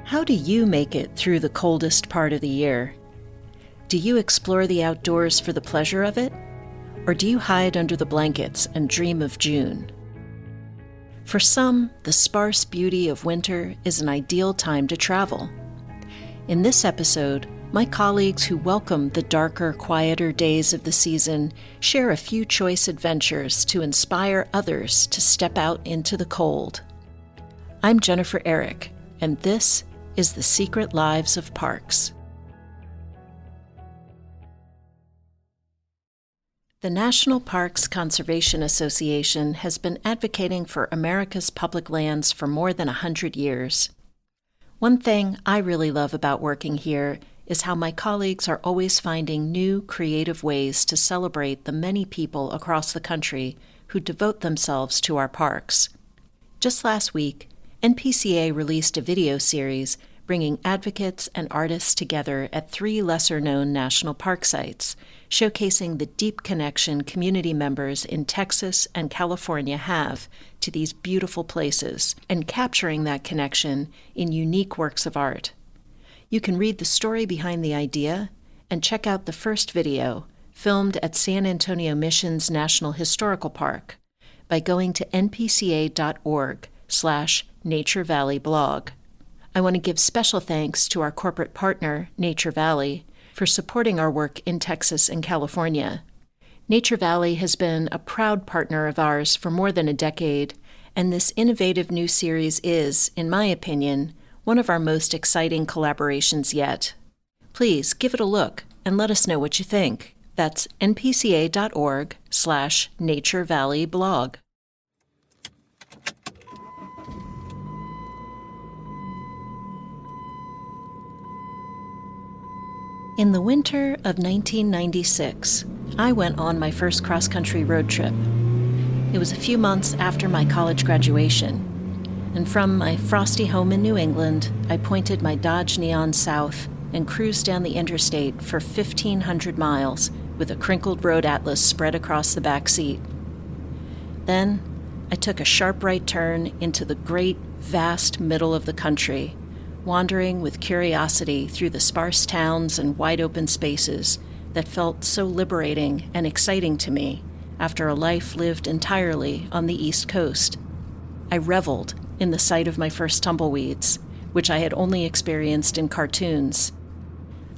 How do you make it through the coldest part of the year? Do you explore the outdoors for the pleasure of it? Or do you hide under the blankets and dream of June? For some, the sparse beauty of winter is an ideal time to travel. In this episode, my colleagues who welcome the darker, quieter days of the season share a few choice adventures to inspire others to step out into the cold. I'm Jennifer Errick, and this is The Secret Lives of Parks. The National Parks Conservation Association has been advocating for America's public lands for more than 100 years. One thing I really love about working here is how my colleagues are always finding new, creative ways to celebrate the many people across the country who devote themselves to our parks. Just last week, NPCA released a video series bringing advocates and artists together at 3 lesser-known national park sites, showcasing the deep connection community members in Texas and California have to these beautiful places and capturing that connection in unique works of art. You can read the story behind the idea and check out the first video, filmed at San Antonio Mission's National Historical Park, by going to npca.org/Nature Valley blog. I want to give special thanks to our corporate partner, Nature Valley, for supporting our work in Texas and California. Nature Valley has been a proud partner of ours for more than a decade, and this innovative new series is, in my opinion, one of our most exciting collaborations yet. Please give it a look and let us know what you think. That's npca.org/Nature Valley blog. In the winter of 1996, I went on my first cross-country road trip. It was a few months after my college graduation, and from my frosty home in New England, I pointed my Dodge Neon south and cruised down the interstate for 1,500 miles with a crinkled road atlas spread across the back seat. Then, I took a sharp right turn into the great, vast middle of the country, wandering with curiosity through the sparse towns and wide-open spaces that felt so liberating and exciting to me after a life lived entirely on the East Coast. I reveled in the sight of my first tumbleweeds, which I had only experienced in cartoons.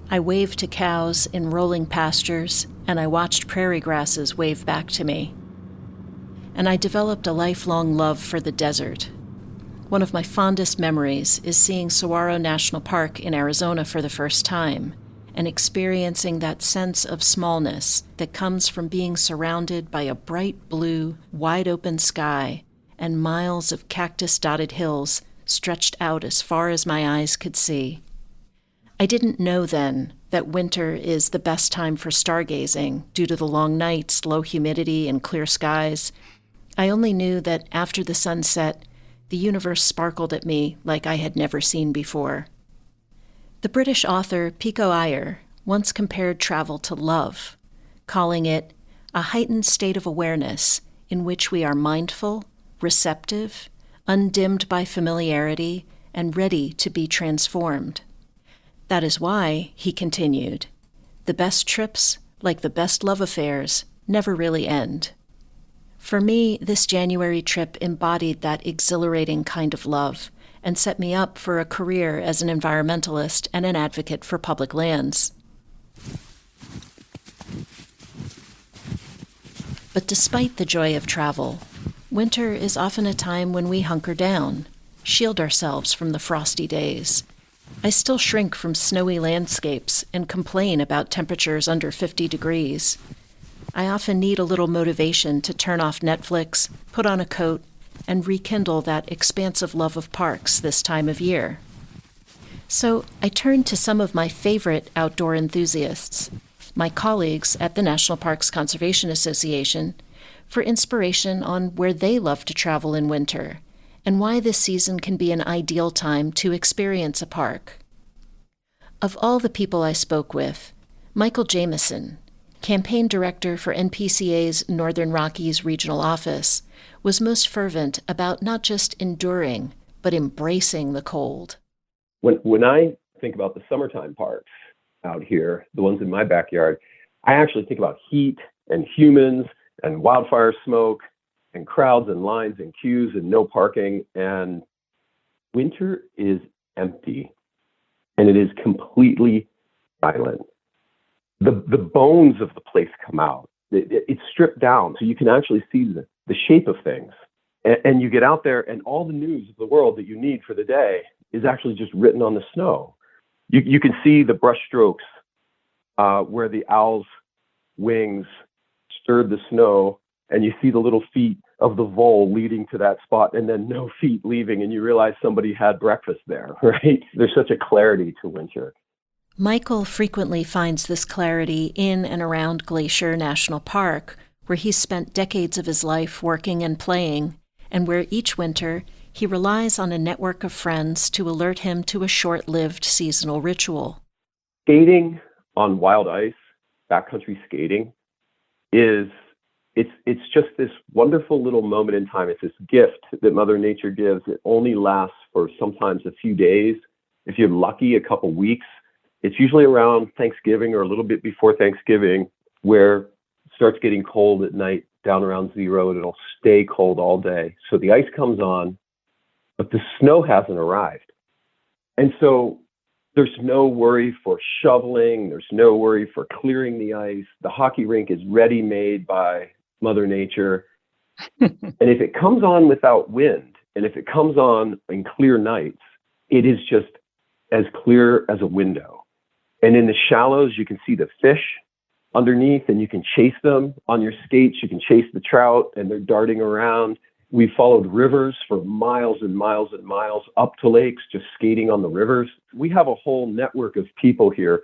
I waved to cows in rolling pastures, and I watched prairie grasses wave back to me. And I developed a lifelong love for the desert. One of my fondest memories is seeing Saguaro National Park in Arizona for the first time and experiencing that sense of smallness that comes from being surrounded by a bright blue, wide-open sky and miles of cactus-dotted hills stretched out as far as my eyes could see. I didn't know then that winter is the best time for stargazing due to the long nights, low humidity, and clear skies. I only knew that after the sun set, the universe sparkled at me like I had never seen before. The British author Pico Iyer once compared travel to love, calling it a heightened state of awareness in which we are mindful, receptive, undimmed by familiarity, and ready to be transformed. That is why, he continued, the best trips, like the best love affairs, never really end. For me, this January trip embodied that exhilarating kind of love and set me up for a career as an environmentalist and an advocate for public lands. But despite the joy of travel, winter is often a time when we hunker down, shield ourselves from the frosty days. I still shrink from snowy landscapes and complain about temperatures under 50 degrees. I often need a little motivation to turn off Netflix, put on a coat, and rekindle that expansive love of parks this time of year. So I turned to some of my favorite outdoor enthusiasts, my colleagues at the National Parks Conservation Association, for inspiration on where they love to travel in winter and why this season can be an ideal time to experience a park. Of all the people I spoke with, Michael Jamison, campaign director for NPCA's Northern Rockies regional office, was most fervent about not just enduring, but embracing the cold. When I think about the summertime parks out here, the ones in my backyard, I actually think about heat and humans and wildfire smoke and crowds and lines and queues and no parking. And winter is empty and it is completely silent. The bones of the place come out. It's stripped down so you can actually see the shape of things. And you get out there and all the news of the world that you need for the day is actually just written on the snow. You can see the brush strokes where the owl's wings stirred the snow, and you see the little feet of the vole leading to that spot, and then no feet leaving, and you realize somebody had breakfast there, right? There's such a clarity to winter. Michael frequently finds this clarity in and around Glacier National Park, where he's spent decades of his life working and playing, and where each winter he relies on a network of friends to alert him to a short-lived seasonal ritual. Skating on wild ice, backcountry skating, it's just this wonderful little moment in time. It's this gift that Mother Nature gives. It only lasts for sometimes a few days. If you're lucky, a couple weeks. It's usually around Thanksgiving or a little bit before Thanksgiving, where it starts getting cold at night, down around 0, and it'll stay cold all day. So the ice comes on, but the snow hasn't arrived. And so there's no worry for shoveling. There's no worry for clearing the ice. The hockey rink is ready-made by Mother Nature. And if it comes on without wind, and if it comes on in clear nights, it is just as clear as a window. And in the shallows, you can see the fish underneath, and you can chase them on your skates. You can chase the trout, and they're darting around. We followed rivers for miles and miles and miles up to lakes, just skating on the rivers. We have a whole network of people here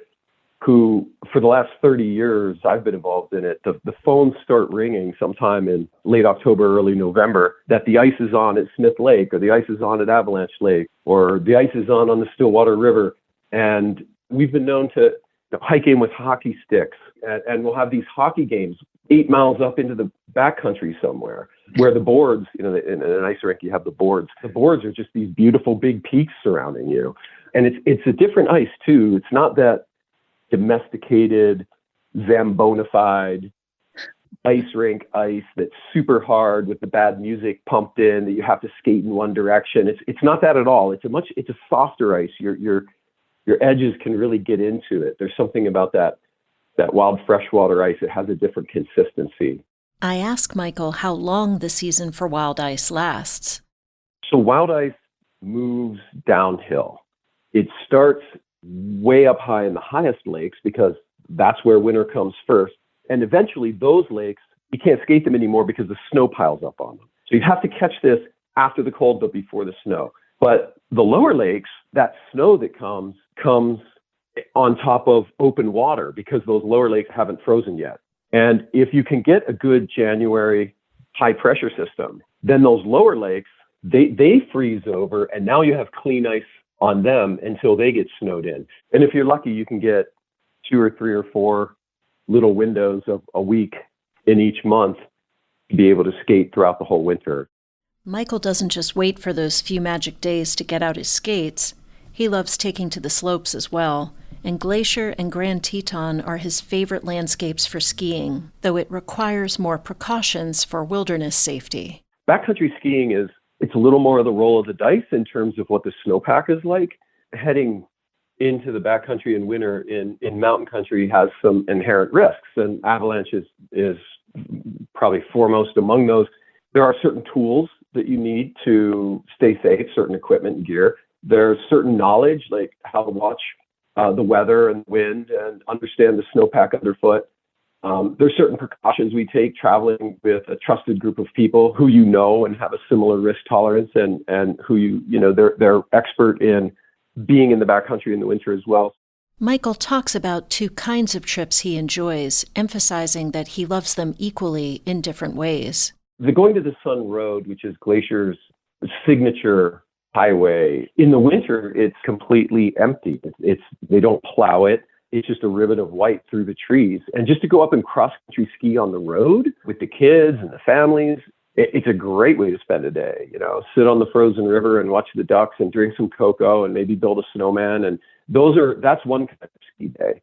who, for the last 30 years, I've been involved in it. The phones start ringing sometime in late October, early November, that the ice is on at Smith Lake, or the ice is on at Avalanche Lake, or the ice is on the Stillwater River. And we've been known to hike in with hockey sticks, and we'll have these hockey games 8 miles up into the backcountry somewhere, where the boards, in an ice rink, you have the boards. The boards are just these beautiful big peaks surrounding you. And it's a different ice, too. It's not that domesticated, Zambonified ice rink ice that's super hard with the bad music pumped in that you have to skate in one direction. It's not that at all. It's a softer ice. Your edges can really get into it. There's something about that wild freshwater ice. It has a different consistency. I ask Michael how long the season for wild ice lasts. So wild ice moves downhill. It starts way up high in the highest lakes because that's where winter comes first. And eventually those lakes, you can't skate them anymore because the snow piles up on them. So you have to catch this after the cold, but before the snow. But the lower lakes, that snow that comes on top of open water because those lower lakes haven't frozen yet. And if you can get a good January high pressure system, then those lower lakes, they freeze over, and now you have clean ice on them until they get snowed in. And if you're lucky, you can get 2 or 3 or 4 little windows of a week in each month to be able to skate throughout the whole winter. Michael doesn't just wait for those few magic days to get out his skates. He loves taking to the slopes as well, and Glacier and Grand Teton are his favorite landscapes for skiing, though it requires more precautions for wilderness safety. Backcountry skiing it's a little more of the roll of the dice in terms of what the snowpack is like. Heading into the backcountry in winter in mountain country has some inherent risks, and avalanche is probably foremost among those. There are certain tools that you need to stay safe, certain equipment and gear. There's certain knowledge, like how to watch the weather and wind and understand the snowpack underfoot. There's certain precautions we take traveling with a trusted group of people who you know and have a similar risk tolerance, and who they're expert in being in the backcountry in the winter as well. Michael talks about 2 kinds of trips he enjoys, emphasizing that he loves them equally in different ways. The Going to the Sun Road, which is Glacier's signature highway, in the winter, it's completely empty. They don't plow it. It's just a ribbon of white through the trees. And just to go up and cross-country ski on the road with the kids and the families, it's a great way to spend a day, sit on the frozen river and watch the ducks and drink some cocoa and maybe build a snowman. And that's one kind of ski day.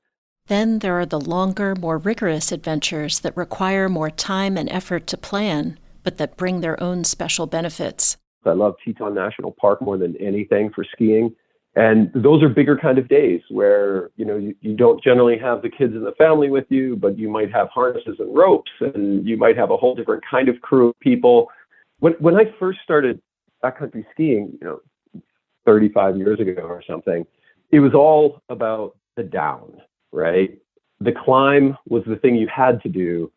Then there are the longer, more rigorous adventures that require more time and effort to plan, but that bring their own special benefits. I love Teton National Park more than anything for skiing. And those are bigger kind of days where, you don't generally have the kids and the family with you, but you might have harnesses and ropes, and you might have a whole different kind of crew of people. When I first started backcountry skiing, 35 years ago or something, it was all about the down, right? The climb was the thing you had to do,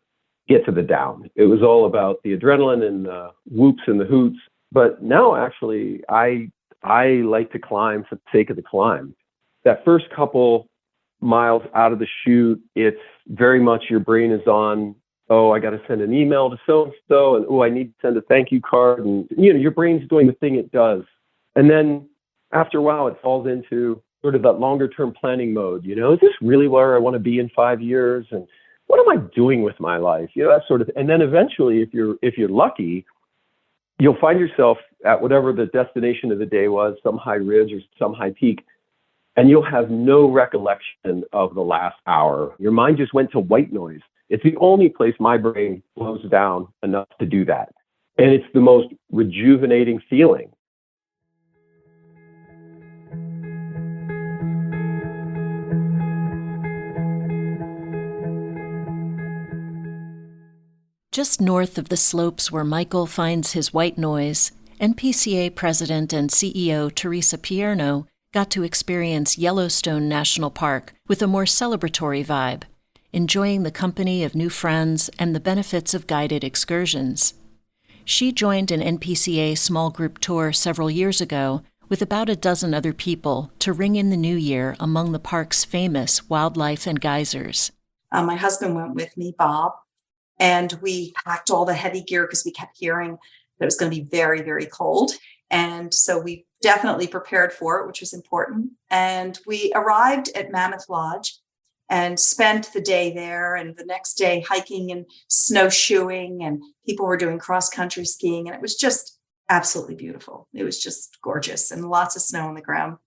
get to the down. It was all about the adrenaline and the whoops and the hoots. But now, actually, I like to climb for the sake of the climb. That first couple miles out of the chute, it's very much your brain is on, oh, I got to send an email to so-and-so, and oh, I need to send a thank you card. And, your brain's doing the thing it does. And then after a while, it falls into sort of that longer term planning mode. Is this really where I want to be in 5 years? And what am I doing with my life? That sort of, and then eventually, if you're lucky, you'll find yourself at whatever the destination of the day was, some high ridge or some high peak, and you'll have no recollection of the last hour. Your mind just went to white noise. It's the only place my brain slows down enough to do that. And it's the most rejuvenating feeling. Just north of the slopes where Michael finds his white noise, NPCA President and CEO Theresa Pierno got to experience Yellowstone National Park with a more celebratory vibe, enjoying the company of new friends and the benefits of guided excursions. She joined an NPCA small group tour several years ago with about a dozen other people to ring in the new year among the park's famous wildlife and geysers. My husband went with me, Bob, and we packed all the heavy gear because we kept hearing that it was going to be very, very cold. And so we definitely prepared for it, which was important. And we arrived at Mammoth Lodge and spent the day there, and the next day hiking and snowshoeing, and people were doing cross-country skiing. And it was just absolutely beautiful. It was just gorgeous and lots of snow on the ground.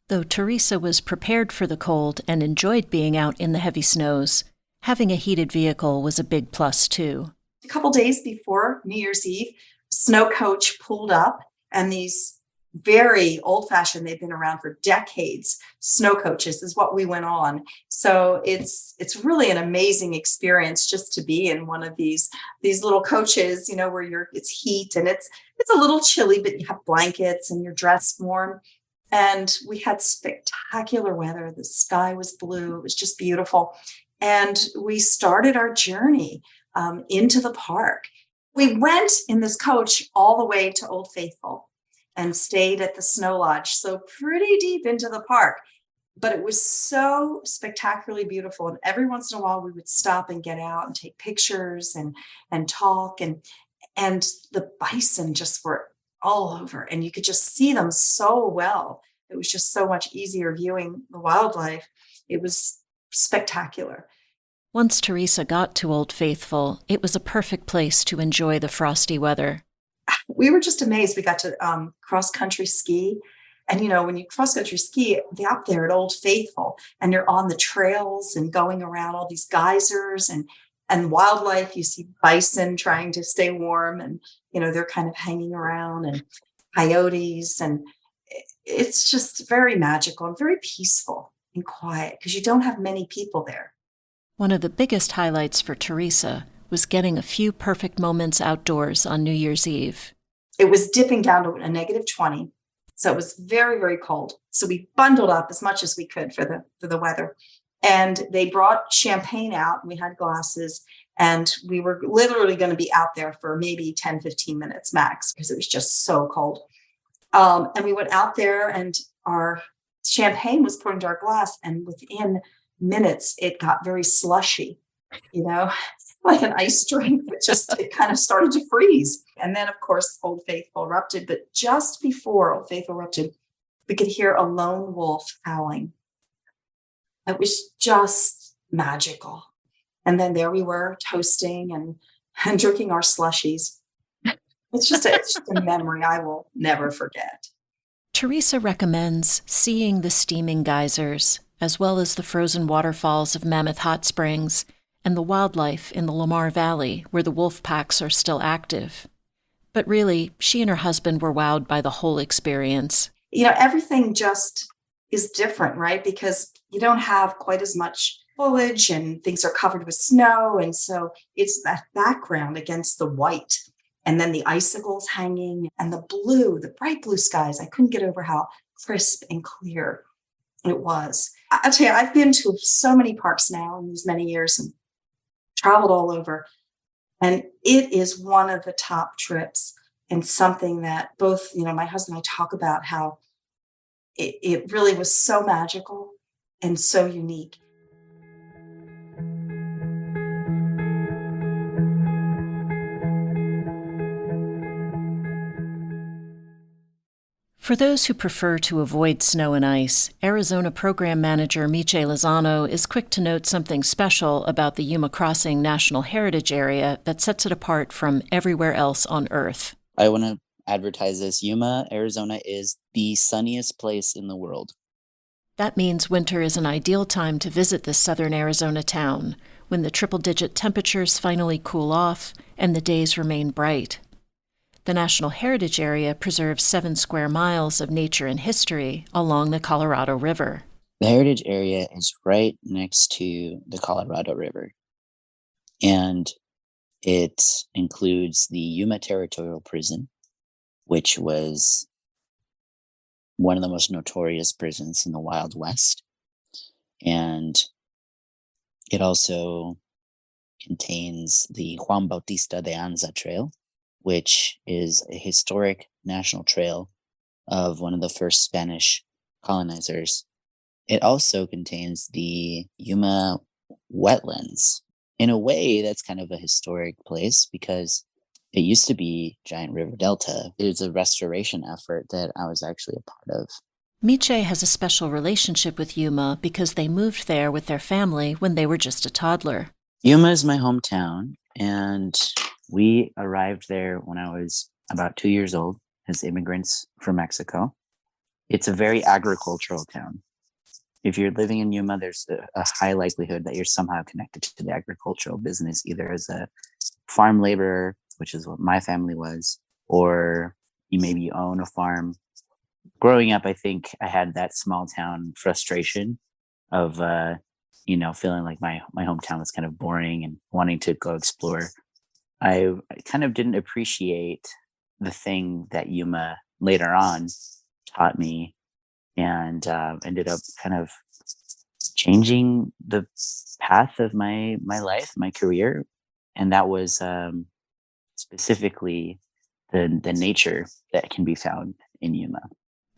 Though Theresa was prepared for the cold and enjoyed being out in the heavy snows, having a heated vehicle was a big plus, too. A couple days before New Year's Eve, snow coach pulled up, and these very old-fashioned, they've been around for decades, snow coaches is what we went on. So it's really an amazing experience just to be in one of these little coaches, where it's heat and it's a little chilly, but you have blankets and you're dressed warm. And we had spectacular weather. The sky was blue. It was just beautiful. And we started our journey into the park. We went in this coach all the way to Old Faithful and stayed at the Snow Lodge, so pretty deep into the park. But it was so spectacularly beautiful. And every once in a while, we would stop and get out and take pictures and talk. And the bison just were all over, and you could just see them so well. It was just so much easier viewing the wildlife. It was spectacular. Once Theresa got to Old Faithful, it was a perfect place to enjoy the frosty weather. We were just amazed. We got to cross-country ski. And, when you cross-country ski up there at Old Faithful, and you're on the trails and going around all these geysers and wildlife, you see bison trying to stay warm, and, they're kind of hanging around, and coyotes. And it's just very magical and very peaceful and quiet because you don't have many people there. One of the biggest highlights for Theresa was getting a few perfect moments outdoors on New Year's Eve. It was dipping down to a -20, so it was very, very cold. So we bundled up as much as we could for the weather. And they brought champagne out, and we had glasses, and we were literally going to be out there for maybe 10, 15 minutes max because it was just so cold. And we went out there, and our champagne was poured into our glass, and within minutes it got very slushy, like an ice drink, but it kind of started to freeze. And then of course Old Faithful erupted, but just before Old Faithful erupted, we could hear a lone wolf howling. It was just magical. And then there we were toasting and drinking our slushies. It's just a memory I will never forget. Theresa recommends seeing the steaming geysers, as well as the frozen waterfalls of Mammoth Hot Springs and the wildlife in the Lamar Valley, where the wolf packs are still active. But really, she and her husband were wowed by the whole experience. Everything just is different, right? Because you don't have quite as much foliage and things are covered with snow. And so it's that background against the white. And then the icicles hanging and the bright blue skies. I couldn't get over how crisp and clear it was. I'll tell you, I've been to so many parks now in these many years and traveled all over. And it is one of the top trips and something that both, my husband and I talk about how it really was so magical and so unique. For those who prefer to avoid snow and ice, Arizona Program Manager Miché Lozano is quick to note something special about the Yuma Crossing National Heritage Area that sets it apart from everywhere else on Earth. I want to advertise this. Yuma, Arizona is the sunniest place in the world. That means winter is an ideal time to visit this southern Arizona town, when the triple-digit temperatures finally cool off and the days remain bright. The National Heritage Area preserves 7 square miles of nature and history along the Colorado River. The Heritage Area is right next to the Colorado River, and it includes the Yuma Territorial Prison, which was one of the most notorious prisons in the Wild West. And it also contains the Juan Bautista de Anza Trail, which is a historic national trail of one of the first Spanish colonizers. It also contains the Yuma wetlands. In a way, that's kind of a historic place because it used to be Giant River Delta. It was a restoration effort that I was actually a part of. Miché has a special relationship with Yuma because they moved there with their family when they were just a toddler. Yuma is my hometown, and we arrived there when I was about 2 years old as immigrants from Mexico. It's a very agricultural town. If you're living in Yuma, there's a high likelihood that you're somehow connected to the agricultural business, either as a farm laborer, which is what my family was, or you maybe own a farm. Growing up, I think I had that small town frustration of, feeling like my hometown was kind of boring and wanting to go explore. I kind of didn't appreciate the thing that Yuma later on taught me, and ended up kind of changing the path of my life, my career. And that was specifically the nature that can be found in Yuma.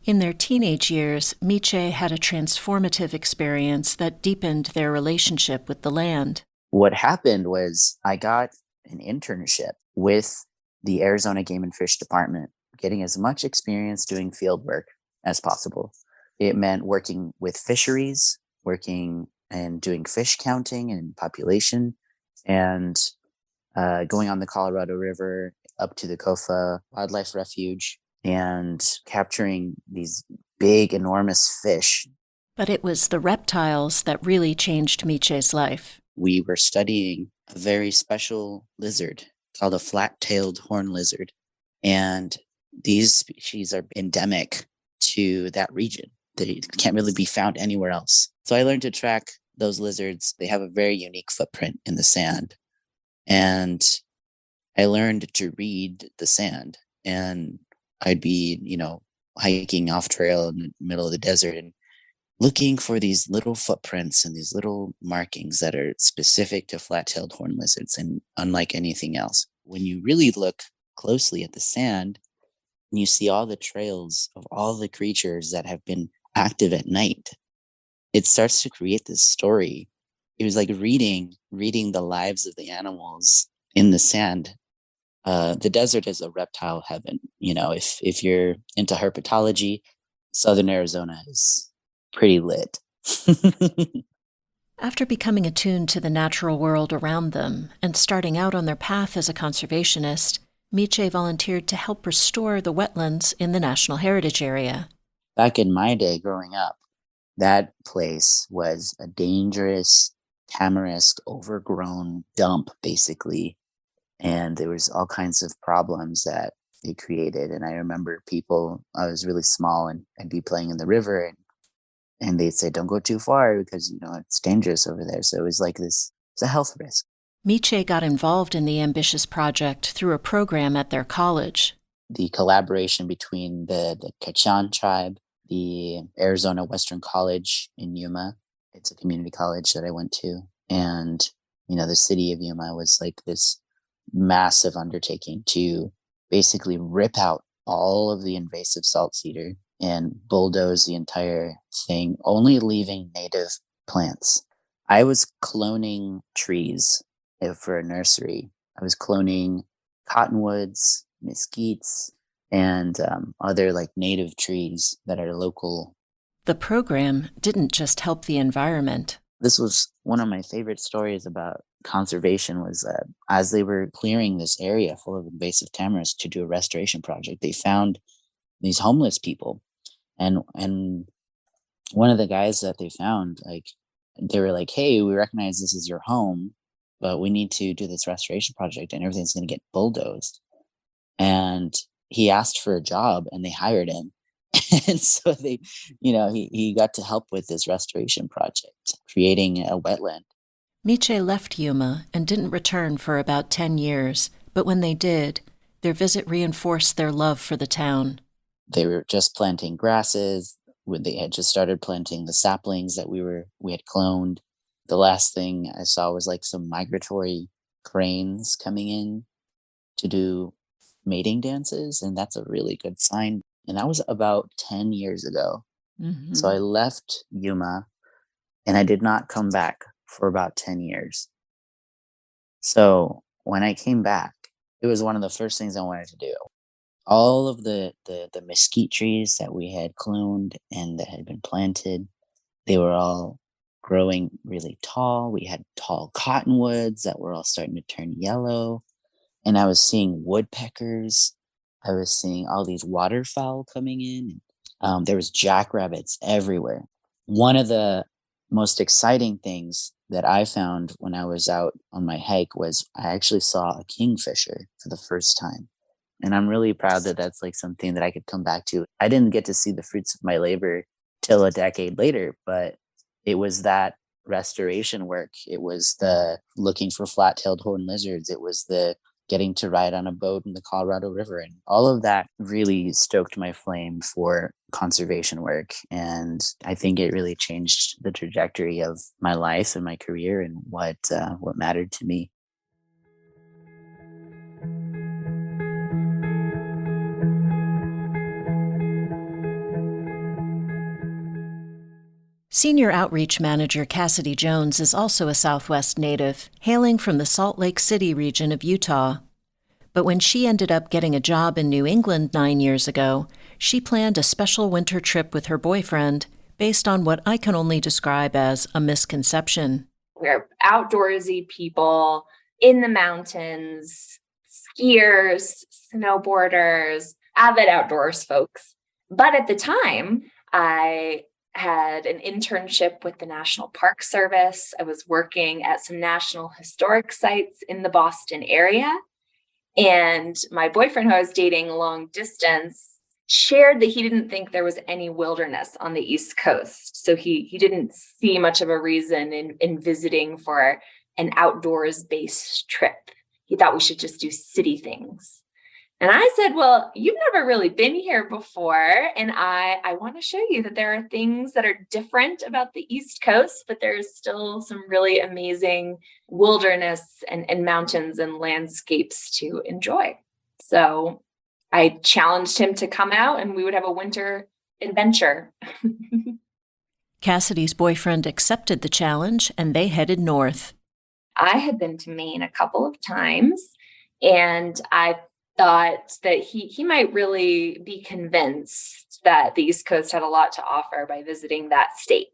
In their teenage years, Miché had a transformative experience that deepened their relationship with the land. What happened was I got an internship with the Arizona Game and Fish Department, getting as much experience doing field work as possible. It meant working with fisheries, working and doing fish counting and population, and going on the Colorado River up to the Kofa Wildlife Refuge and capturing these big, enormous fish. But it was the reptiles that really changed Miché's life. We were studying a very special lizard called a flat-tailed horn lizard. And these species are endemic to that region. They can't really be found anywhere else. So I learned to track those lizards. They have a very unique footprint in the sand. And I learned to read the sand. And I'd be, hiking off trail in the middle of the desert and looking for these little footprints and these little markings that are specific to flat-tailed horn lizards and unlike anything else. When you really look closely at the sand, and you see all the trails of all the creatures that have been active at night, it starts to create this story. It was like reading the lives of the animals in the sand. The desert is a reptile heaven. If you're into herpetology, Southern Arizona is pretty lit. After becoming attuned to the natural world around them and starting out on their path as a conservationist, Miché volunteered to help restore the wetlands in the National Heritage Area. Back in my day growing up, that place was a dangerous tamarisk overgrown dump, basically. And there was all kinds of problems that it created. And I remember people, I was really small and I'd be playing in the river and they'd say, don't go too far because, it's dangerous over there. So it was like this, it's a health risk. Miché got involved in the ambitious project through a program at their college. The collaboration between the Quechan tribe, the Arizona Western College in Yuma, it's a community college that I went to, and, the city of Yuma was like this massive undertaking to basically rip out all of the invasive salt cedar and bulldoze the entire thing, only leaving native plants. I was cloning trees for a nursery. I was cloning cottonwoods, mesquites, and other like native trees that are local. The program didn't just help the environment. This was one of my favorite stories about conservation was as they were clearing this area full of invasive tamarisk to do a restoration project, they found these homeless people. And one of the guys that they found, like, they were like, hey, we recognize this is your home, but we need to do this restoration project and everything's going to get bulldozed. And he asked for a job and they hired him. And so he got to help with this restoration project, creating a wetland. Miché left Yuma and didn't return for about 10 years, but when they did, their visit reinforced their love for the town. They were just planting grasses. They had just started planting the saplings that we had cloned. The last thing I saw was like some migratory cranes coming in to do mating dances, and that's a really good sign. And that was about 10 years ago. Mm-hmm. So I left Yuma and I did not come back for about 10 years. So when I came back, it was one of the first things I wanted to do. All of the mesquite trees that we had cloned and that had been planted, they were all growing really tall. We had tall cottonwoods that were all starting to turn yellow. And I was seeing woodpeckers. I was seeing all these waterfowl coming in. There was jackrabbits everywhere. One of the most exciting things that I found when I was out on my hike was I actually saw a kingfisher for the first time. And I'm really proud that that's like something that I could come back to. I didn't get to see the fruits of my labor till a decade later, but it was that restoration work. It was the looking for flat-tailed horned lizards. It was the getting to ride on a boat in the Colorado River. And all of that really stoked my flame for conservation work. And I think it really changed the trajectory of my life and my career and what mattered to me. Senior Outreach Manager Cassidy Jones is also a Southwest native, hailing from the Salt Lake City region of Utah. But when she ended up getting a job in New England 9 years ago, she planned a special winter trip with her boyfriend based on what I can only describe as a misconception. We're outdoorsy people in the mountains, skiers, snowboarders, avid outdoors folks. But at the time, I had an internship with the National Park Service. I was working at some national historic sites in the Boston area. And my boyfriend, who I was dating long distance, shared that he didn't think there was any wilderness on the East Coast. So he didn't see much of a reason in visiting for an outdoors-based trip. He thought we should just do city things. And I said, well, you've never really been here before. And I want to show you that there are things that are different about the East Coast, but there's still some really amazing wilderness and mountains and landscapes to enjoy. So I challenged him to come out and we would have a winter adventure. Cassidy's boyfriend accepted the challenge and they headed north. I had been to Maine a couple of times and I thought that he might really be convinced that the East Coast had a lot to offer by visiting that state.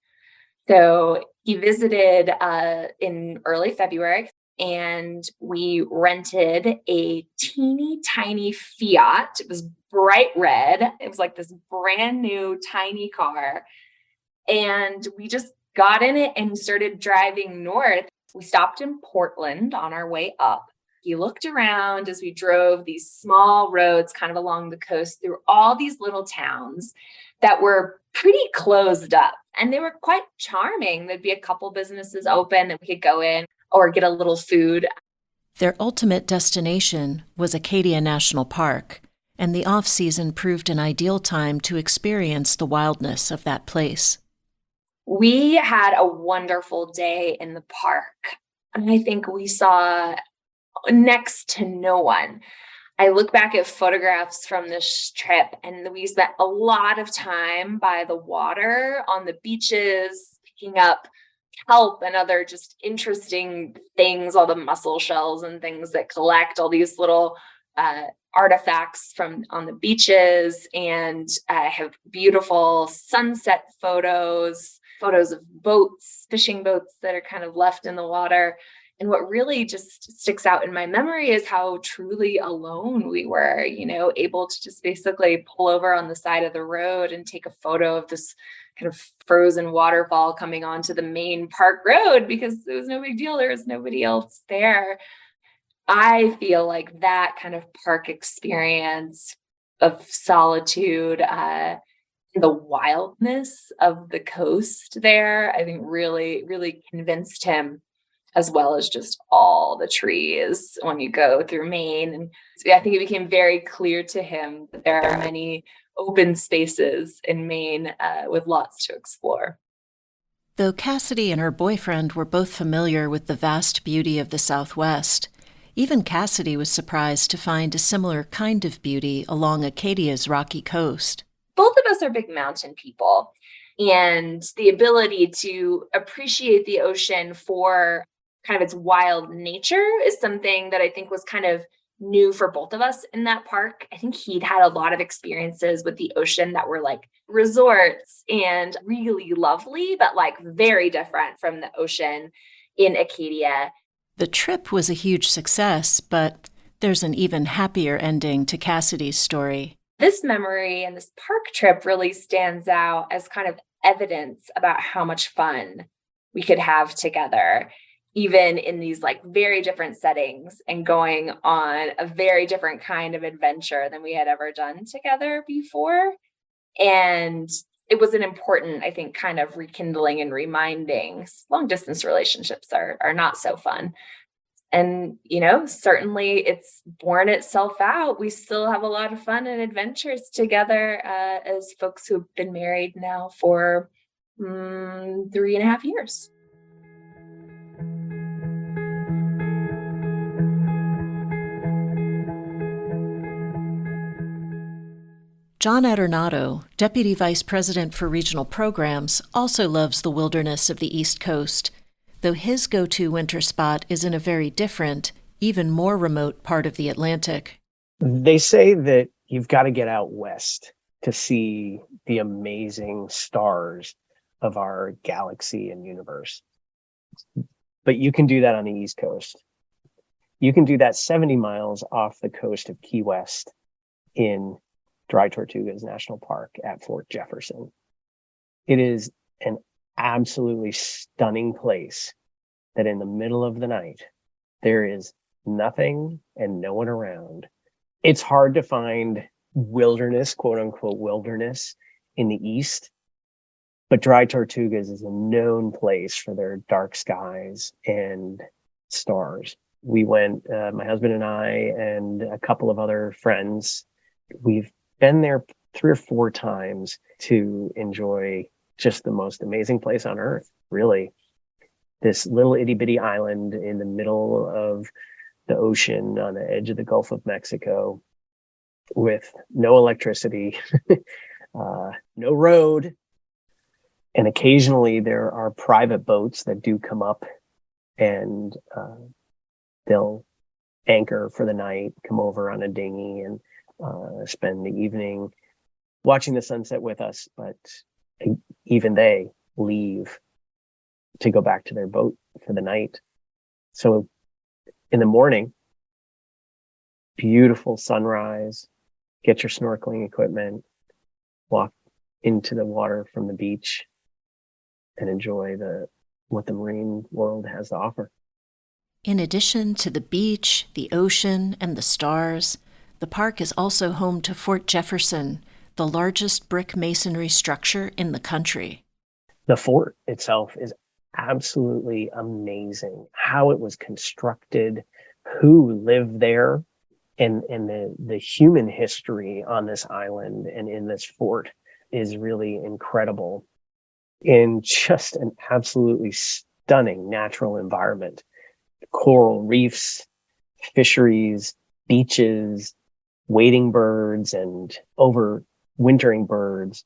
So he visited in early February. and we rented a teeny tiny Fiat. It was bright red. It was like this brand new tiny car. And we just got in it and started driving north. We stopped in Portland on our way up. He looked around as we drove these small roads kind of along the coast through all these little towns that were pretty closed up. And they were quite charming. There'd be a couple businesses open that we could go in or get a little food. Their ultimate destination was Acadia National Park, and the off-season proved an ideal time to experience the wildness of that place. We had a wonderful day in the park. And I think we saw next to no one. I look back at photographs from this trip, and we spent a lot of time by the water on the beaches, picking up kelp and other just interesting things, all the mussel shells and things that collect all these little artifacts from on the beaches, and have beautiful sunset photos of boats, fishing boats that are kind of left in the water. And what really just sticks out in my memory is how truly alone we were, able to just basically pull over on the side of the road and take a photo of this kind of frozen waterfall coming onto the main park road because it was no big deal. There was nobody else there. I feel like that kind of park experience of solitude, the wildness of the coast there, I think really, really convinced him, as well as just all the trees when you go through Maine. And I think it became very clear to him that there are many open spaces in Maine with lots to explore. Though Cassidy and her boyfriend were both familiar with the vast beauty of the Southwest, even Cassidy was surprised to find a similar kind of beauty along Acadia's rocky coast. Both of us are big mountain people, and the ability to appreciate the ocean for kind of its wild nature is something that I think was kind of new for both of us in that park. I think he'd had a lot of experiences with the ocean that were like resorts and really lovely, but like very different from the ocean in Acadia. The trip was a huge success, but there's an even happier ending to Cassidy's story. This memory and this park trip really stands out as kind of evidence about how much fun we could have together, even in these like very different settings and going on a very different kind of adventure than we had ever done together before. And it was an important, I think, kind of rekindling and reminding. Long distance relationships are not so fun. And, certainly it's borne itself out. We still have a lot of fun and adventures together as folks who've been married now for 3.5 years. John Adornato, Deputy Vice President for Regional Programs, also loves the wilderness of the East Coast, though his go-to winter spot is in a very different, even more remote part of the Atlantic. They say that you've got to get out west to see the amazing stars of our galaxy and universe. But you can do that on the East Coast. You can do that 70 miles off the coast of Key West in Dry Tortugas National Park at Fort Jefferson. It is an absolutely stunning place that in the middle of the night, there is nothing and no one around. It's hard to find wilderness, quote unquote wilderness, in the East, but Dry Tortugas is a known place for their dark skies and stars. We went, my husband and I, and a couple of other friends. We've been there 3 or 4 times to enjoy just the most amazing place on earth, really. This little itty bitty island in the middle of the ocean on the edge of the Gulf of Mexico with no electricity, no road. And occasionally there are private boats that do come up and they'll anchor for the night, come over on a dinghy and spend the evening watching the sunset with us. But even they leave to go back to their boat for the night. So in the morning, beautiful sunrise, get your snorkeling equipment, walk into the water from the beach, and enjoy what the marine world has to offer. In addition to the beach, the ocean, and the stars, the park is also home to Fort Jefferson, the largest brick masonry structure in the country. The fort itself is absolutely amazing. How it was constructed, who lived there, and the human history on this island and in this fort is really incredible. In just an absolutely stunning natural environment. Coral reefs, fisheries, beaches, wading birds, and overwintering birds.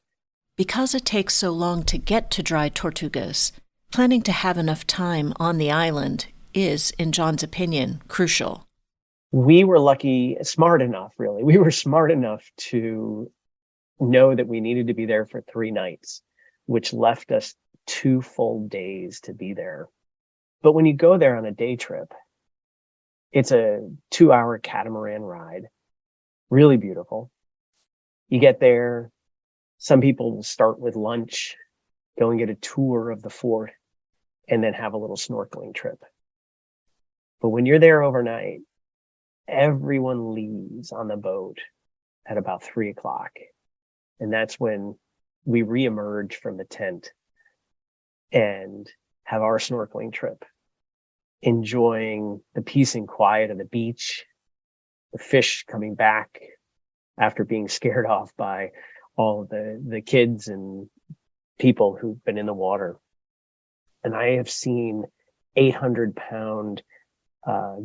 Because it takes so long to get to dry Tortugas, planning to have enough time on the island is, in John's opinion, crucial. We were lucky, smart enough, really. We were smart enough to know that we needed to be there for 3 nights, which left us 2 full days to be there. But when you go there on a day trip, it's a 2-hour catamaran ride, really beautiful. You get there, some people will start with lunch, go and get a tour of the fort, and then have a little snorkeling trip. But when you're there overnight, everyone leaves on the boat at about 3:00. And that's when we reemerge from the tent and have our snorkeling trip, enjoying the peace and quiet of the beach, the fish coming back after being scared off by all of the kids and people who've been in the water. And I have seen 800-pound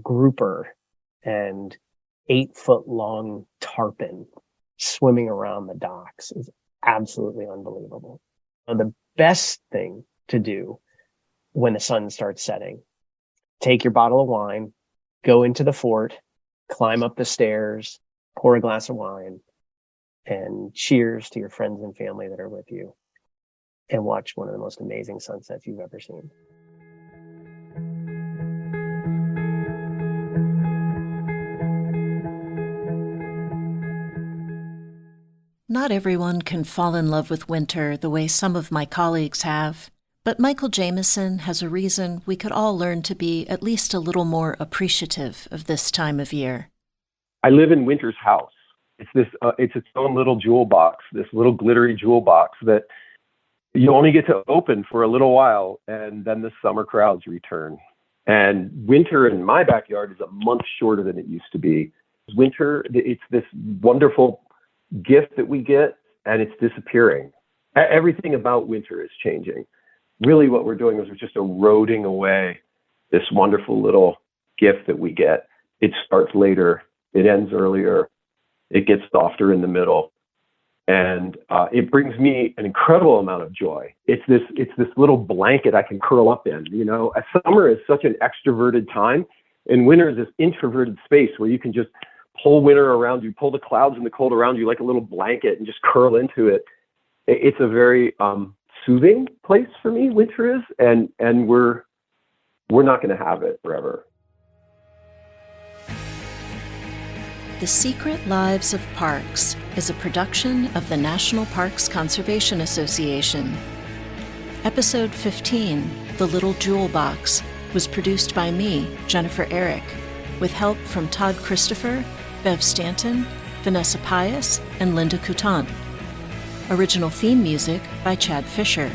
grouper and 8-foot-long tarpon swimming around the docks. Is absolutely unbelievable. And the best thing to do when the sun starts setting, take your bottle of wine, go into the fort, climb up the stairs, pour a glass of wine, and cheers to your friends and family that are with you, and watch one of the most amazing sunsets you've ever seen. Not everyone can fall in love with winter the way some of my colleagues have, but Michael Jamison has a reason we could all learn to be at least a little more appreciative of this time of year. I live in winter's house. It's its own little jewel box, this little glittery jewel box that you only get to open for a little while, and then the summer crowds return. And winter in my backyard is a month shorter than it used to be. Winter, it's this wonderful gift that we get, and it's disappearing. Everything about winter is changing. Really what we're doing is we're just eroding away this wonderful little gift that we get. It starts later, it ends earlier, it gets softer in the middle, and it brings me an incredible amount of joy. It's this little blanket I can curl up in. You know, summer is such an extroverted time, and winter is this introverted space where you can just pull winter around you, pull the clouds and the cold around you like a little blanket, and just curl into it. It's a very soothing place for me, winter is, and we're not going to have it forever. The Secret Lives of Parks is a production of the National Parks Conservation Association. Episode 15, The Little Jewel Box, was produced by me, Jennifer Errick, with help from Todd Christopher, Bev Stanton, Vanessa Pius, and Linda Coutant. Original theme music by Chad Fisher.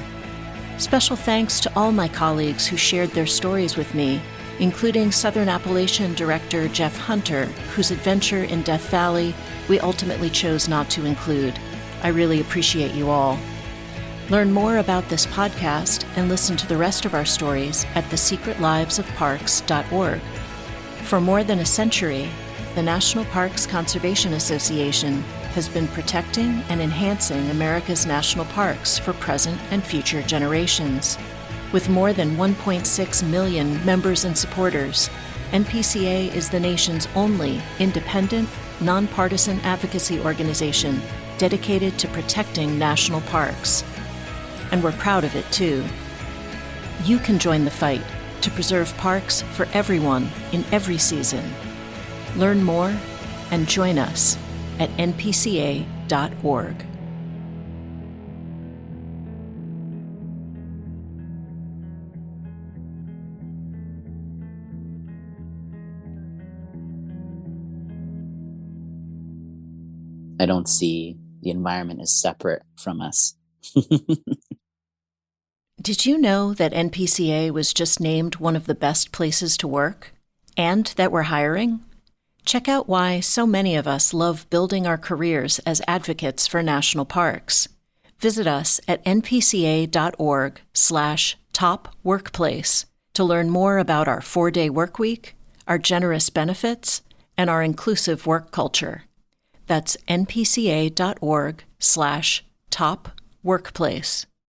Special thanks to all my colleagues who shared their stories with me, including Southern Appalachian director Jeff Hunter, whose adventure in Death Valley we ultimately chose not to include. I really appreciate you all. Learn more about this podcast and listen to the rest of our stories at thesecretlivesofparks.org. For more than a century, the National Parks Conservation Association has been protecting and enhancing America's national parks for present and future generations. With more than 1.6 million members and supporters, NPCA is the nation's only independent, nonpartisan advocacy organization dedicated to protecting national parks. And we're proud of it, too. You can join the fight to preserve parks for everyone in every season. Learn more and join us at npca.org. I don't see the environment as separate from us. Did you know that NPCA was just named one of the best places to work? And that we're hiring? Check out why so many of us love building our careers as advocates for national parks. Visit us at npca.org/top-workplace to learn more about our 4-day workweek, our generous benefits, and our inclusive work culture. That's npca.org/top-workplace.